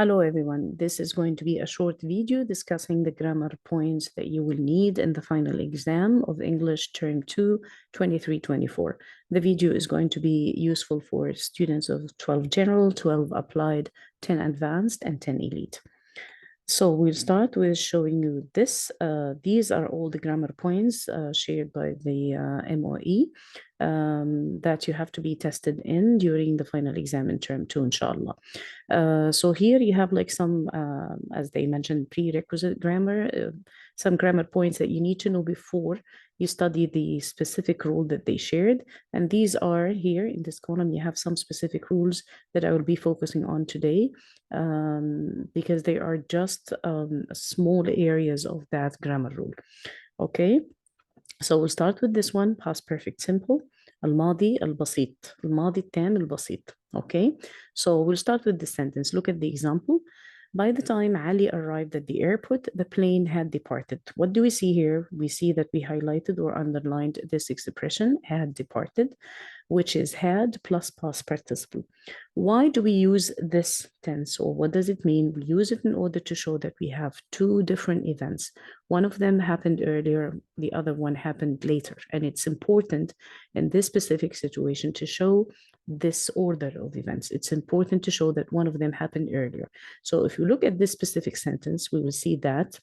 Hello everyone, this is going to be a short video discussing the grammar points that you will need in the final exam of English Term 2, 23-24. The video is going to be useful for students of 12 General, 12 Applied, 10 Advanced, and 10 Elite. So we'll start with showing you this. These are all the grammar points shared by the MOE that you have to be tested in during the final exam in term 2, inshallah. So here you have like some, as they mentioned, prerequisite grammar, some grammar points that you need to know before you study the specific rule that they shared. And these are here in this column, you have some specific rules that I will be focusing on today because they are just small areas of that grammar rule. Okay, so we'll start with this one, past perfect simple. الماضي البسيط الماضي التام البسيط. Okay, so we'll start with the sentence. Look at the example. By the time Ali arrived at the airport, the plane had departed. What do we see here? We see that we highlighted or underlined this expression, had departed, which is had plus past participle. Why do we use this tense, or what does it mean? We use it in order to show that we have two different events. One of them happened earlier, the other one happened later. And it's important in this specific situation to show this order of events. It's important to show that one of them happened earlier. So if you look at this specific sentence, we will see that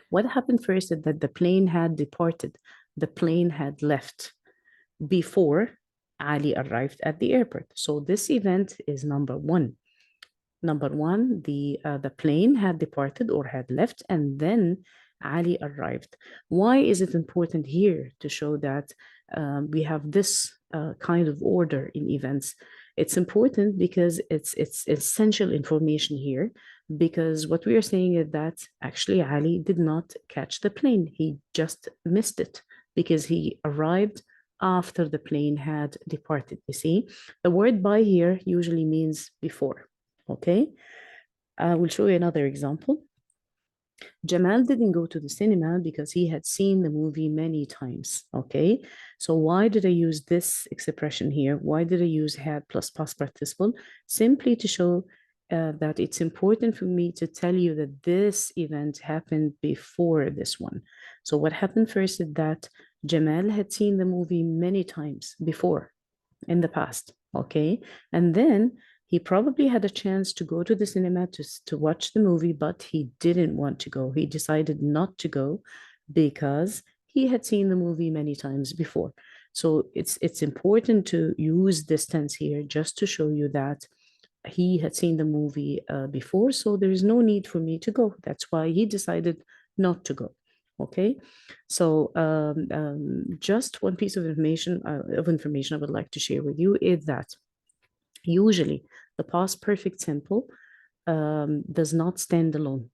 what happened first is that the plane had departed. The plane had left before Ali arrived at the airport. So this event is number one. Number one, the plane had departed or had left, and then Ali arrived. Why is it important here to show that we have this kind of order in events? It's important because it's essential information here, because what we are saying is that actually Ali did not catch the plane. He just missed it because he arrived after the plane had departed. You see, the word by here usually means before. Okay, I will show you another example. Jamal didn't go to the cinema because he had seen the movie many times. Okay, so why did I use this expression here? Why did I use had plus past participle? Simply to show that it's important for me to tell you that this event happened before this one. So what happened first is that Jamal had seen the movie many times before in the past. Okay, and then he probably had a chance to go to the cinema to watch the movie, but he didn't want to go. He decided not to go because he had seen the movie many times before. So it's important to use this tense here just to show you that he had seen the movie before, so there is no need for me to go. That's why he decided not to go. Okay, so just one piece of information I would like to share with you is that usually the past perfect simple does not stand alone.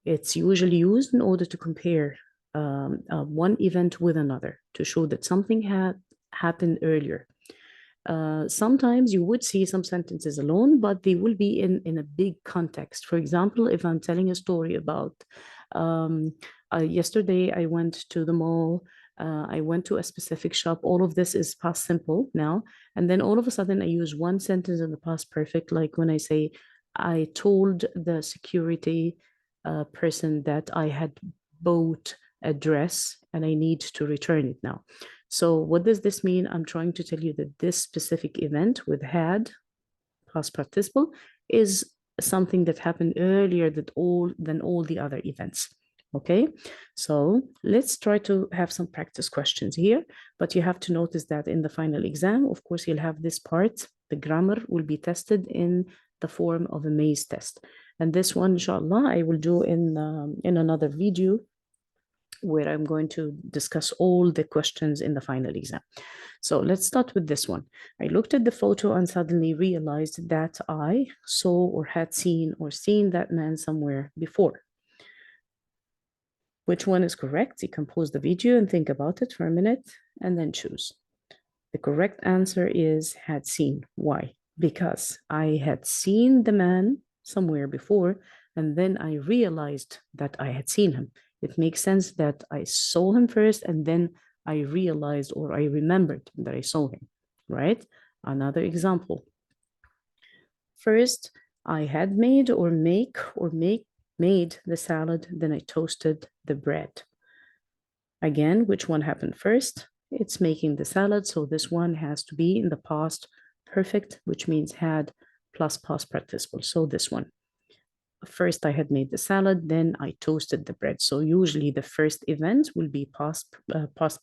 It's usually used in order to compare one event with another to show that something had happened earlier. Sometimes you would see some sentences alone, but they will be in a big context. For example, if I'm telling a story about yesterday I went to the mall, I went to a specific shop, all of this is past simple now. And then all of a sudden I use one sentence in the past perfect, like when I say, I told the security person that I had bought a dress and I need to return it now. So what does this mean? I'm trying to tell you that this specific event with had, past participle, is something that happened earlier than all the other events. Okay, so let's try to have some practice questions here, but you have to notice that in the final exam, of course, you'll have this part, the grammar will be tested in the form of a maze test. And this one, inshallah, I will do in another video where I'm going to discuss all the questions in the final exam. So let's start with this one. I looked at the photo and suddenly realized that I saw or had seen that man somewhere before. Which one is correct? You can pause the video and think about it for a minute and then choose. The correct answer is had seen. Why? Because I had seen the man somewhere before, and then I realized that I had seen him. It makes sense that I saw him first, and then I realized or I remembered that I saw him, right? Another example. First, I had made or made the salad, then I toasted the bread. Again, which one happened first? It's making the salad, so this one has to be in the past perfect, which means had plus past participle. So this one. First I had made the salad, then I toasted the bread. So usually the first event will be past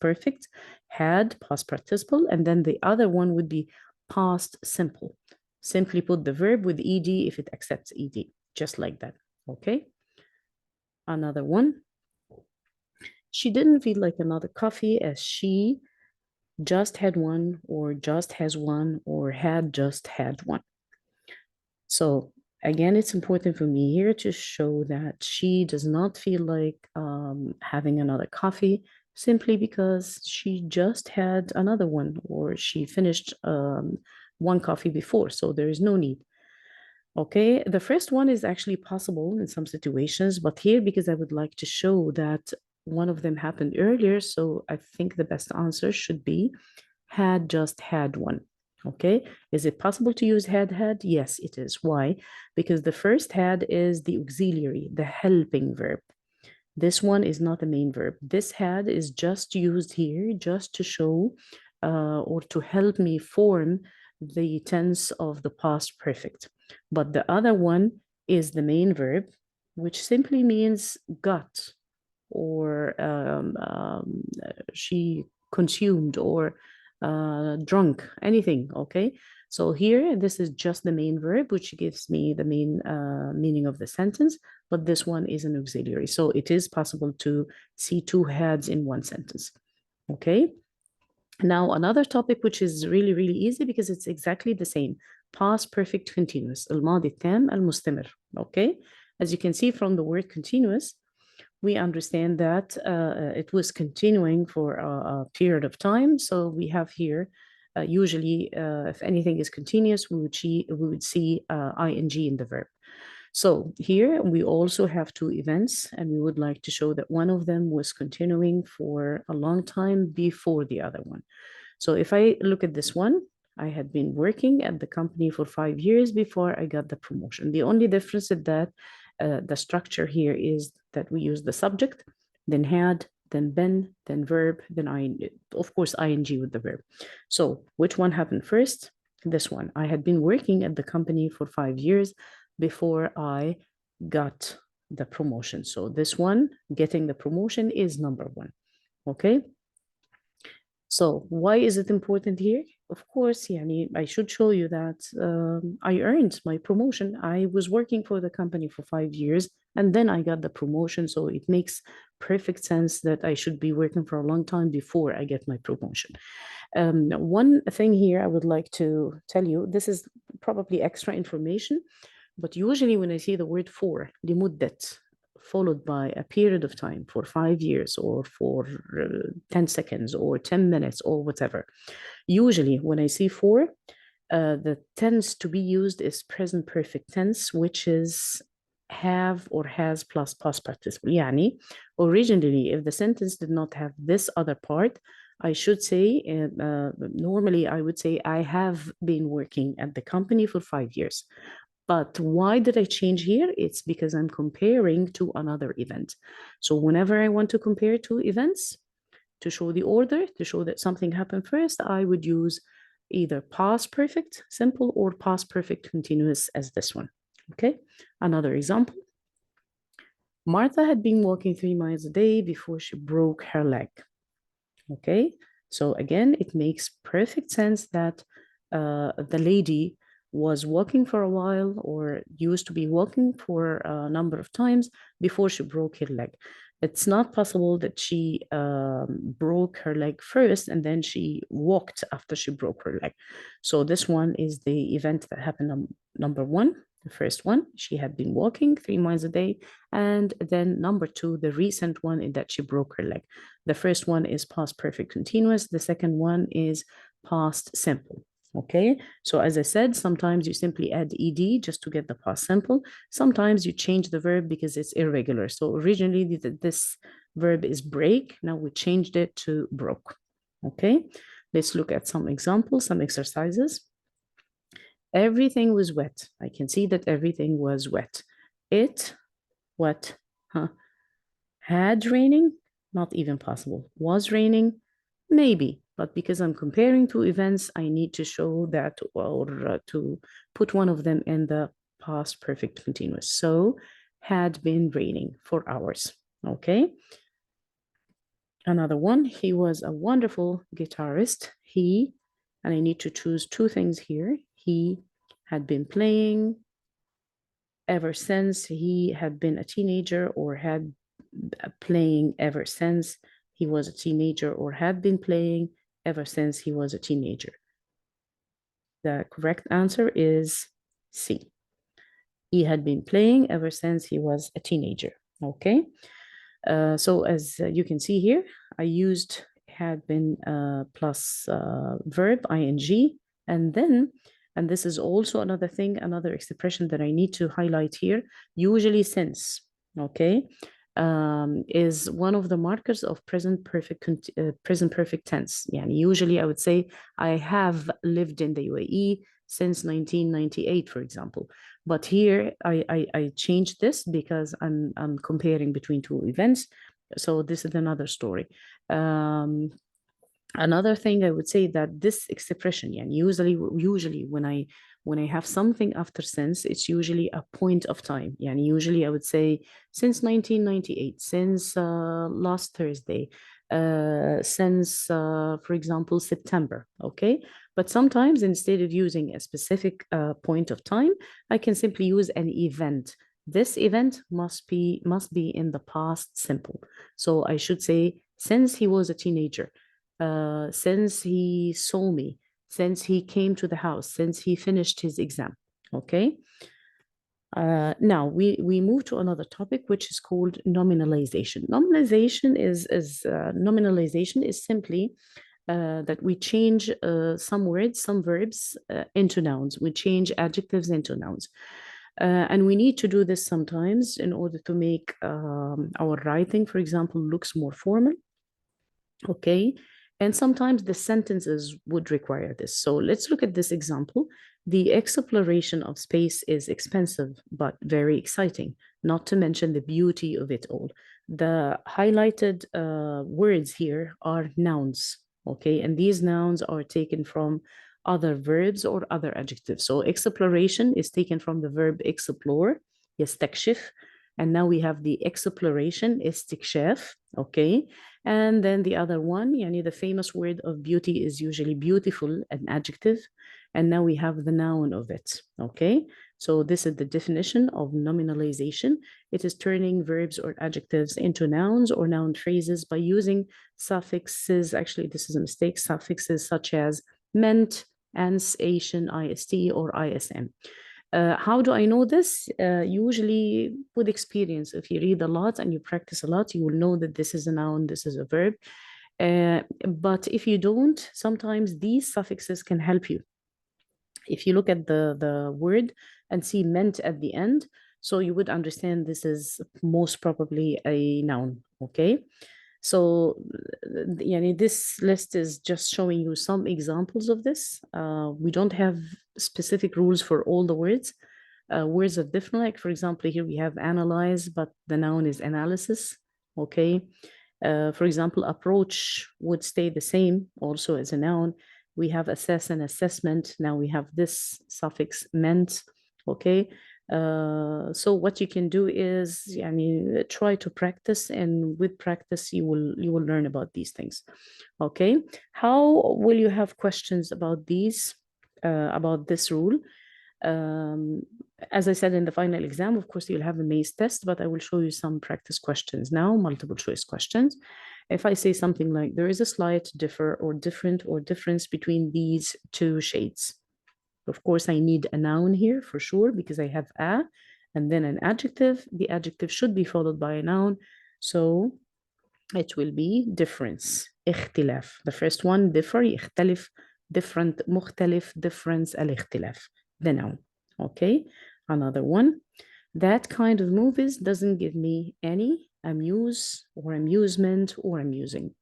perfect, had past participle, and then the other one would be past simple. Simply put the verb with ed if it accepts ed, just like that. Okay. Another one. She didn't feel like another coffee as she just had one, or just has one, or had just had one. So again, it's important for me here to show that she does not feel like having another coffee simply because she just had another one, or she finished one coffee before, so there is no need. Okay, the first one is actually possible in some situations, but here, because I would like to show that one of them happened earlier, so I think the best answer should be had just had one. Okay, is it possible to use had? Yes, it is. Why? Because the first had is the auxiliary, the helping verb. This one is not a main verb. This had is just used here just to show or to help me form the tense of the past perfect. But the other one is the main verb, which simply means got, or she consumed, or drunk, anything. Okay, so here this is just the main verb, which gives me the main meaning of the sentence, but this one is an auxiliary, so it is possible to see two hads in one sentence. Okay, now another topic which is really easy because it's exactly the same. Past perfect continuous, الماضي التام المستمر. Okay, as you can see from the word continuous, we understand that it was continuing for a period of time. So we have here, usually, if anything is continuous, we would see ing in the verb. So here we also have two events, and we would like to show that one of them was continuing for a long time before the other one. So if I look at this one, I had been working at the company for 5 years before I got the promotion. The only difference is that the structure here is that we use the subject, then had, then been, then verb, then ing, of course, ing with the verb. So which one happened first? This one. I had been working at the company for 5 years before I got the promotion. So this one, getting the promotion, is number one. Okay. So why is it important here? Of course, I should show you that I earned my promotion. I was working for the company for 5 years, and then I got the promotion. So it makes perfect sense that I should be working for a long time before I get my promotion. One thing here I would like to tell you, this is probably extra information, but usually when I see the word for, لمدة, followed by a period of time for 5 years, or for 10 seconds, or 10 minutes, or whatever. Usually when I see for, the tense to be used is present perfect tense, which is have or has plus past participle. Yani, originally, if the sentence did not have this other part, I should say, normally I would say, I have been working at the company for 5 years. But why did I change here? It's because I'm comparing to another event. So whenever I want to compare two events, to show the order, to show that something happened first, I would use either past perfect simple or past perfect continuous as this one. Okay, another example. Martha had been walking 3 miles a day before she broke her leg. Okay, so again, it makes perfect sense that the lady was walking for a while, or used to be walking for a number of times before she broke her leg. It's not possible that she broke her leg first and then she walked after she broke her leg. So this one is the event that happened number one. The first one, she had been walking 3 miles a day. And then number two, the recent one, is that she broke her leg. The first one is past perfect continuous. The second one is past simple. Okay, so as I said, sometimes you simply add ed just to get the past simple. Sometimes you change the verb because it's irregular. So originally this verb is break. Now we changed it to broke. Okay, let's look at some examples, some exercises. Everything was wet. I can see that everything was wet. It, what, huh? Had raining? Not even possible. Was raining? Maybe. But because I'm comparing two events, I need to show that or to put one of them in the past perfect continuous. So, had been raining for hours. Okay. Another one, he was a wonderful guitarist. He, and I need to choose two things here. He had been playing ever since he had been a teenager, or had playing ever since he was a teenager, or had been playing ever since he was a teenager. The correct answer is C. He had been playing ever since he was a teenager. Okay. So as you can see here, I used had been plus verb ing, and then, and this is also another thing, another expression that I need to highlight here, usually since, okay, is one of the markers of present perfect tense. Yani usually I would say I have lived in the UAE since 1998, for example. But here I changed this because I'm comparing between two events. So this is another story. Another thing I would say that this expression, yeah, usually when I have something after since, it's usually a point of time. Yeah, usually I would say since 1998, since last Thursday, since for example September. Okay, but sometimes instead of using a specific point of time, I can simply use an event. This event must be in the past simple. So I should say since he was a teenager. Since he saw me, since he came to the house, since he finished his exam. Okay. Now we move to another topic, which is called nominalization. Nominalization is simply that we change some words, some verbs into nouns. We change adjectives into nouns. And we need to do this sometimes in order to make our writing, for example, looks more formal. Okay. And sometimes the sentences would require this. So let's look at this example. The exploration of space is expensive, but very exciting, not to mention the beauty of it all. The highlighted words here are nouns, okay? And these nouns are taken from other verbs or other adjectives. So exploration is taken from the verb explore, يستكشف. And now we have the exploration, استكشاف, okay? And then the other one, yani the famous word of beauty is usually beautiful, an adjective. And now we have the noun of it, okay? So this is the definition of nominalization. It is turning verbs or adjectives into nouns or noun phrases by using suffixes. Actually, this is a mistake. Suffixes such as meant, ans, ation, ist, or ism. How do I know this? Usually with experience. If you read a lot and you practice a lot, you will know that this is a noun, this is a verb. But if you don't, sometimes these suffixes can help you. If you look at the word and see meant at the end, so you would understand this is most probably a noun, okay? So this list is just showing you some examples of this. We don't have specific rules for all the words. Words are different. Like, for example, here we have analyze, but the noun is analysis. Okay. For example, approach would stay the same also as a noun. We have assess and assessment. Now we have this suffix meant. Okay. So what you can do is try to practice, and with practice you will learn about these things. Okay, how will you have questions about these about this rule? As I said, in the final exam, of course, you'll have a maze test, but I will show you some practice questions now, multiple choice questions. If I say something like there is a slight difference between these two shades. Of course, I need a noun here for sure because I have a and then an adjective. The adjective should be followed by a noun. So it will be difference. اختلاف. The first one, differ, يختلف, different, مختلف, difference, الاختلاف. The noun. Okay. Another one. That kind of movies doesn't give me any amuse or amusement or amusing.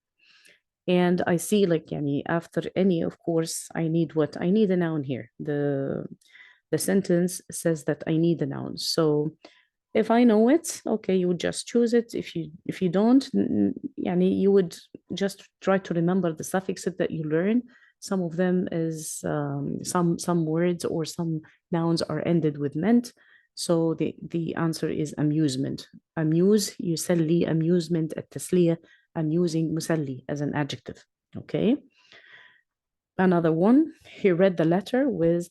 And I see like after any, of course, I need what? I need a noun here. The sentence says that I need a noun. So if I know it, okay, you would just choose it. If you don't, يعني you would just try to remember the suffixes that you learn. Some of them is some words or some nouns are ended with ment. So the answer is amusement. Amuse, يسلي, amusement, التسلية. I'm using مسلي as an adjective. Okay. Another one, he read the letter with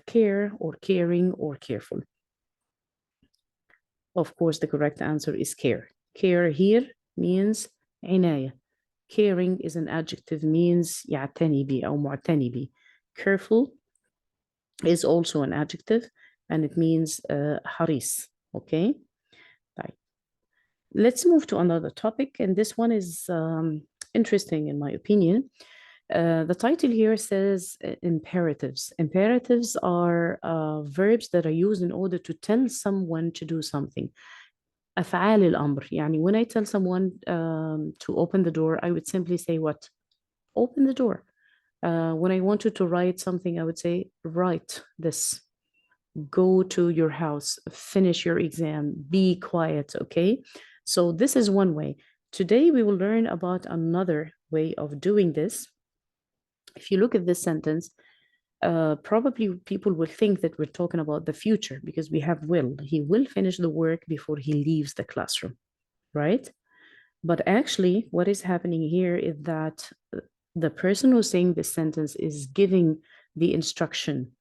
care or caring or careful. Of course, the correct answer is care. Care here means عناية. Caring is an adjective, means يعتني بي أو معتني بي. Careful is also an adjective and it means حريص. Okay. Right. Let's move to another topic, and this one is interesting in my opinion. The title here says imperatives. Imperatives are verbs that are used in order to tell someone to do something. أفعال الأمر. يعني when I tell someone to open the door, I would simply say what? Open the door. When I wanted to write something, I would say write this. Go to your house, finish your exam, be quiet, okay? So this is one way. Today we will learn about another way of doing this. If you look at this sentence, probably people will think that we're talking about the future because we have will. He will finish the work before he leaves the classroom, right? But actually, what is happening here is that the person who's saying this sentence is giving the instruction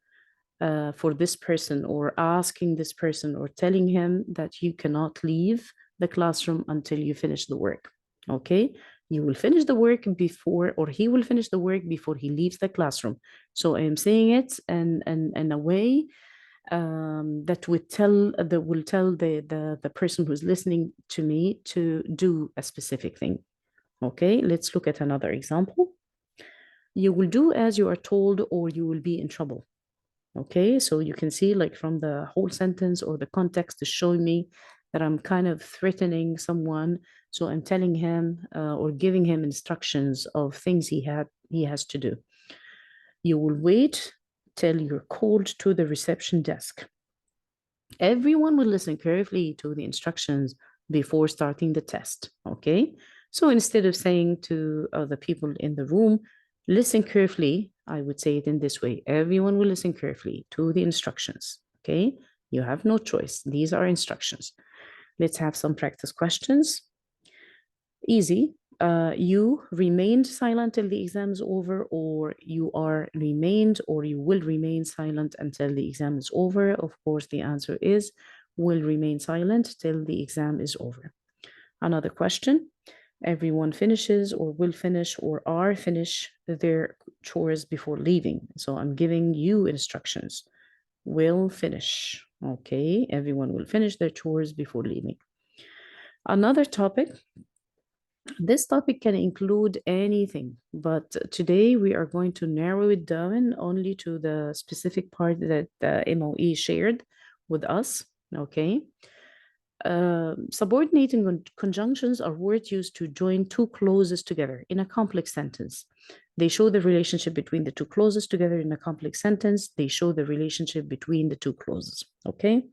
for this person, or asking this person, or telling him that you cannot leave the classroom until you finish the work. Okay, you will finish the work before, or he will finish the work before he leaves the classroom. So I am saying it in a way that will tell the person who's listening to me to do a specific thing. Okay, let's look at another example. You will do as you are told, or you will be in trouble. Okay, so you can see, like, from the whole sentence or the context is showing me that I'm kind of threatening someone. So I'm telling him or giving him instructions of things he has to do. You will wait till you're called to the reception desk. Everyone will listen carefully to the instructions before starting the test. Okay, so instead of saying to the people in the room, listen carefully, I would say it in this way. Everyone will listen carefully to the instructions. Okay, you have no choice. These are instructions. Let's have some practice questions. Easy. You remained silent till the exam is over, or you are remained, or you will remain silent until the exam is over. Of course, the answer is will remain silent till the exam is over. Another question. Everyone finishes, or will finish, or are finish their chores before leaving. So I'm giving you instructions. Will finish. Okay, everyone will finish their chores before leaving. Another topic. This topic can include anything, but today we are going to narrow it down only to the specific part that the MOE shared with us. Okay. Subordinating conjunctions are words used to join two clauses together in a complex sentence. They show the relationship between the two clauses together in a complex sentence. They show the relationship between the two clauses. Okay.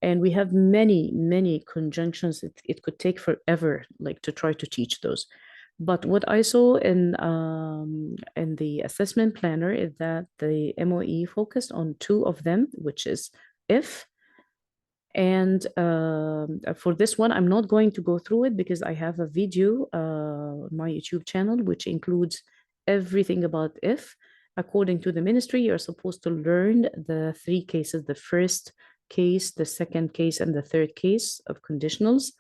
And we have many conjunctions. It could take forever, like, to try to teach those. But what I saw in the assessment planner is that the MOE focused on two of them, which is if. And for this one, I'm not going to go through it because I have a video on my YouTube channel, which includes everything about if. According to the ministry, you're supposed to learn the three cases, the first case, the second case, and the third case of conditionals.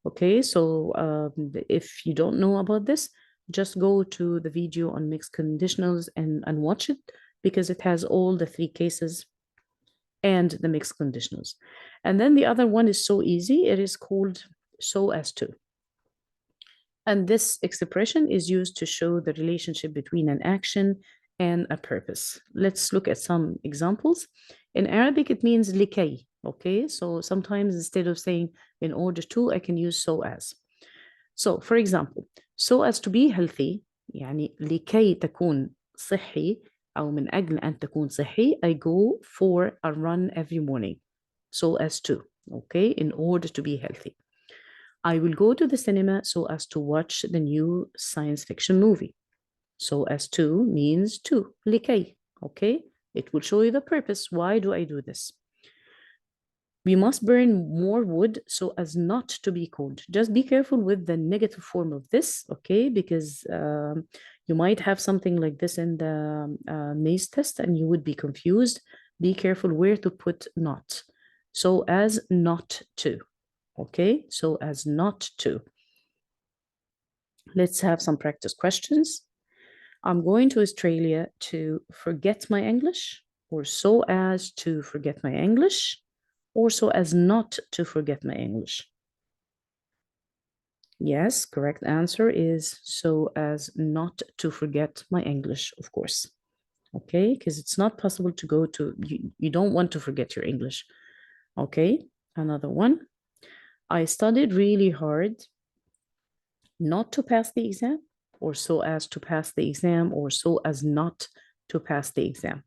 Okay, so if you don't know about this, just go to the video on mixed conditionals and watch it, because it has all the three cases and the mixed conditionals. And then the other one is so easy. It is called so as to. And this expression is used to show the relationship between an action and a purpose. Let's look at some examples. In Arabic, it means likay. Okay, so sometimes instead of saying in order to, I can use so as. So for example, so as to be healthy, يعني لكي تكون صحي, أو من أجل أن تكون صحي, I go for a run every morning. So as to, okay, in order to be healthy. I will go to the cinema so as to watch the new science fiction movie. So as to means to, لكي, okay? It will show you the purpose. Why do I do this? We must burn more wood so as not to be cold. Just be careful with the negative form of this, okay? Because you might have something like this in the maze test and you would be confused. Be careful where to put not. So as not to, okay? So as not to. Let's have some practice questions. I'm going to Australia to forget my English, or so as to forget my English, or so as not to forget my English. Yes, correct answer is so as not to forget my English, of course. Okay, because it's not possible to go to, you don't want to forget your English. Okay, another one. I studied really hard not to pass the exam, or so as to pass the exam, or so as not to pass the exam.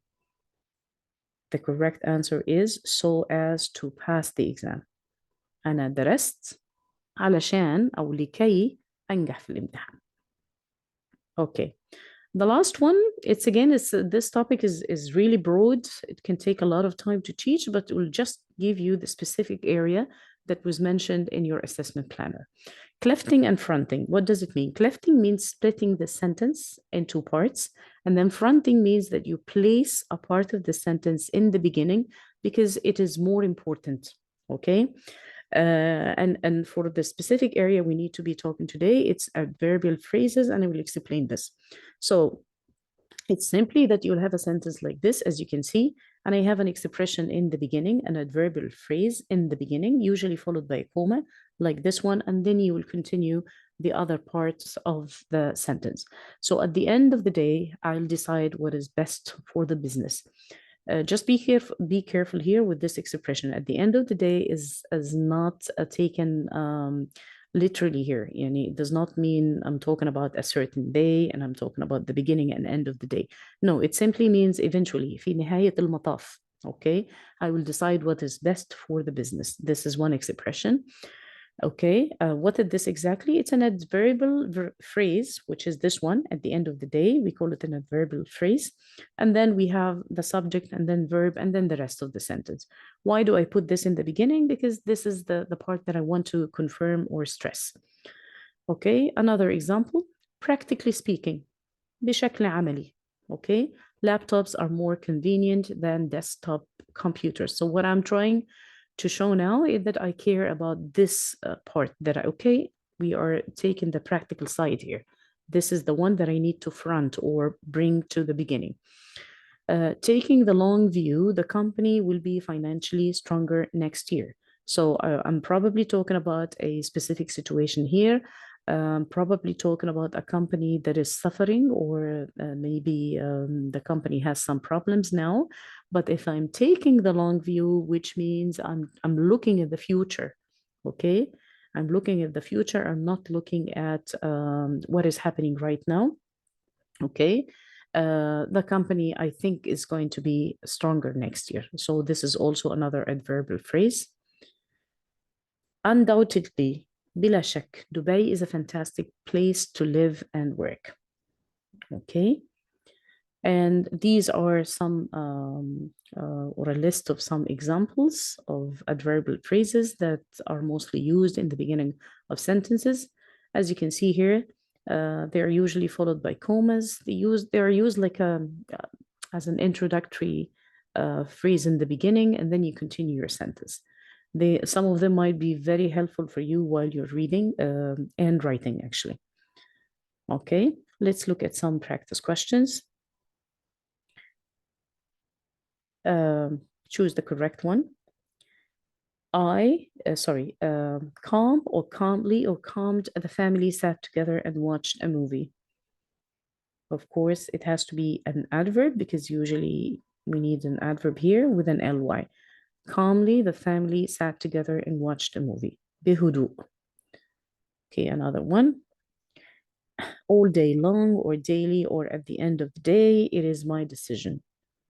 The correct answer is so as to pass the exam. أنا درست علشان أو لكي أنجح في الامتحان. Okay. The last one, it's again, this topic is really broad. It can take a lot of time to teach, but it will just give you the specific area that was mentioned in your assessment planner. Clefting and fronting, what does it mean? Clefting means splitting the sentence in two parts, and then fronting means that you place a part of the sentence in the beginning because it is more important, okay? And for the specific area we need to be talking today, it's adverbial phrases, and I will explain this. So it's simply that you'll have a sentence like this, as you can see, and I have an expression in the beginning, an adverbial phrase in the beginning, usually followed by a comma, like this one, and then you will continue the other parts of the sentence. So at the end of the day, I'll decide what is best for the business. Just be careful here with this expression. At the end of the day is not taken literally here. It does not mean I'm talking about a certain day and I'm talking about the beginning and end of the day. No, it simply means eventually, في نهاية المطاف. Okay, I will decide what is best for the business. This is one expression. Okay, what is this exactly? It's an adverbial phrase, which is this one at the end of the day. We call it an adverbial phrase. And then we have the subject and then verb and then the rest of the sentence. Why do I put this in the beginning? Because this is the part that I want to confirm or stress. Okay, another example, practically speaking, بشكل عملي. Okay, laptops are more convenient than desktop computers. So what I'm trying to show now is that I care about this part that we are taking the practical side here. This is the one that I need to front or bring to the beginning. Taking the long view, the company will be financially stronger next year. So I'm probably talking about a specific situation here. Probably talking about a company that is suffering, or maybe the company has some problems now. But if I'm taking the long view, which means I'm looking at the future, okay? I'm looking at the future. I'm not looking at what is happening right now, okay? The company, I think, is going to be stronger next year. So this is also another adverbial phrase. Undoubtedly, بلا شك, Dubai is a fantastic place to live and work. Okay. And these are some, or a list of some examples of adverbial phrases that are mostly used in the beginning of sentences. As you can see here, they are usually followed by commas. They are used like as an introductory phrase in the beginning, and then you continue your sentence. Some of them might be very helpful for you while you're reading and writing, actually. Okay, let's look at some practice questions. Choose the correct one. Calm or calmly or calmed, the family sat together and watched a movie. Of course, it has to be an adverb because usually we need an adverb here with an ly. Calmly, the family sat together and watched a movie. بهدوء. Okay, another one. all day long or daily or at the end of the day, it is my decision.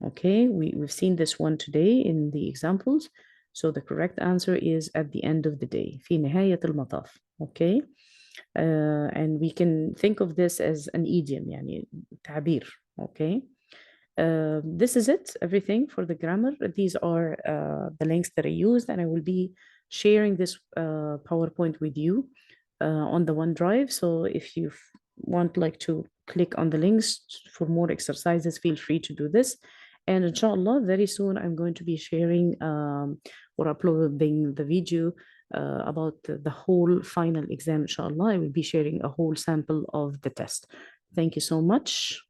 Okay, we've seen this one today in the examples. So the correct answer is at the end of the day. في نهاية المطاف. Okay. And we can think of this as an idiom, يعني تعبير. Okay. This is it, everything for the grammar. These are the links that I used, and I will be sharing this PowerPoint with you on the OneDrive. So if you want to click on the links for more exercises, feel free to do this. And inshallah, very soon I'm going to be sharing or uploading the video about the whole final exam. Inshallah, I will be sharing a whole sample of the test. Thank you so much.